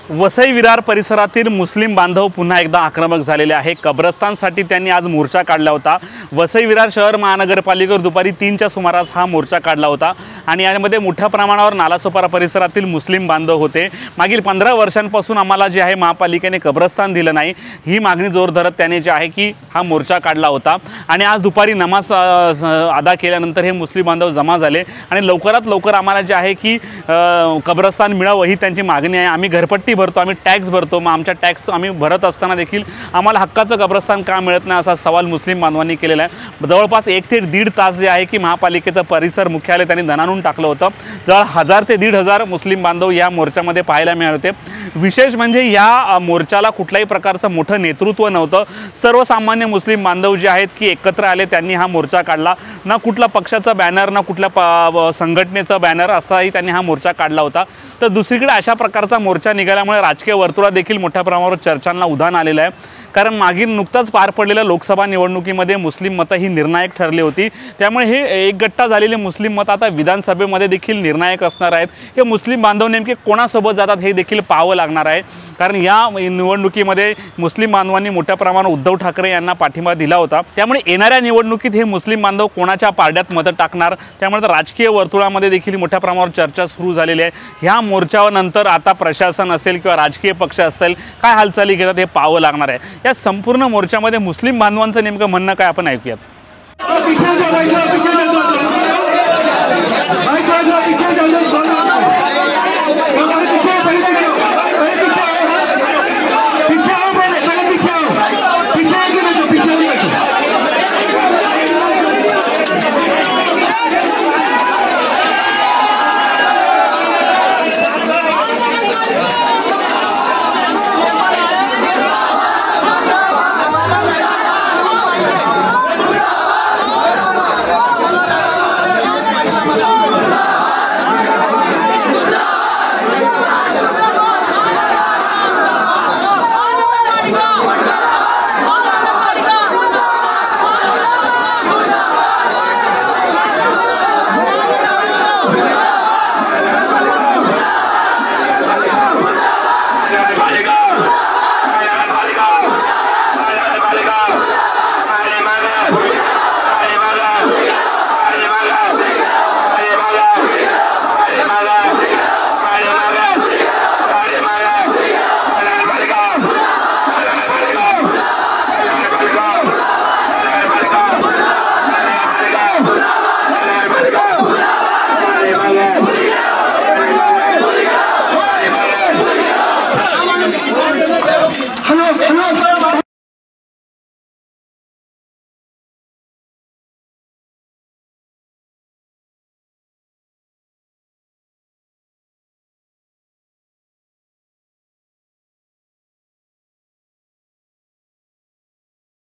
वसई विरार परिसरातील मुस्लिम बांधव पुन्हा एकदा आक्रमक झालेले आहे। कब्रस्तानसाठी त्यांनी आज मोर्चा काढला होता। वसई विरार शहर महानगरपालिकेवर दुपारी 3च्या सुमारास हा मोर्चा काढला होता आणि यामध्ये मोठ्या प्रमाणावर नालासोपारा परिसरातील मुस्लिम बांधव होते। मागील 15 वर्षांपासून आम्हाला जे आहे महापालिकेने कब्रस्तान दिलं नाही, ही मागणी जोर धरत त्याने जे आहे की हा मोर्चा काढला होता आणि आज दुपारी नमाज अदा केल्यानंतर हे मुस्लिम बांधव जमा झाले आणि लवकरात लवकर आम्हाला जे आहे की कब्रस्तान मिळावं ही त्यांची मागणी आहे। आम्ही घरपट्टी भरतो, आम्ही टॅक्स भरतो, मग आमच्या टॅक्स आम्ही भरत असताना देखील आम्हाला हक्काचं कब्रस्तान का मिळत नाही असा सवाल मुस्लिम बांधवांनी केलेला आहे। जवळपास 1 ते 1.5 तास जे आहे की महापालिकेचं परिसर मुख्यालय त्यांनी दणाणून टाकलं होतं। जवळ 1000 ते 1500 मुस्लिम बांधव या मोर्चामध्ये पाहायला मिळाले होते। विशेष म्हणजे या मोर्चाला कुठल्याही प्रकारचं मोठं नेतृत्व नव्हतं। सर्वसामान्य मुस्लिम बांधव जे आहेत की एकत्र आले, त्यांनी हा मोर्चा काढला। ना कुठला पक्षाचा बॅनर ना कुठल्या संघटनेचा बॅनर असाही त्यांनी हा मोर्चा काढला होता। तर दुसरीकडे अशा प्रकारचा मोर्चा निघाल्यामुळे राजकीय वर्तुळात देखील मोठ्या प्रमाणावर चर्चांना उधाण आलेलं आहे। कारण मागील नुकताच पार पडलेल्या लोकसभा निवडणुकीमध्ये मुस्लिम मतं ही निर्णायक ठरली होती। त्यामुळे हे एकगट्टा झालेले मुस्लिम मत आता विधानसभेमध्ये देखील निर्णायक असणार आहेत। हे मुस्लिम बांधव नेमके कोणासोबत जातात हे देखील पाहावं लागणार आहे। कारण या निवडणुकीमध्ये मुस्लिम बांधवांनी मोठ्या प्रमाणावर उद्धव ठाकरे यांना पाठिंबा दिला होता। त्यामुळे येणाऱ्या निवडणुकीत हे मुस्लिम बांधव कोणाच्या पारड्यात मतं टाकणार, त्यामुळे राजकीय वर्तुळामध्ये देखील मोठ्या प्रमाणावर चर्चा सुरू झालेली आहे। ह्या मोर्चावर नंतर आता प्रशासन असेल किंवा राजकीय पक्ष असेल काय हालचाली घेतात हे पाहावं लागणार आहे। या संपूर्ण मोर्चामध्ये मुस्लिम बांधवांचं नेमकं म्हणणं काय आपण ऐकूयात।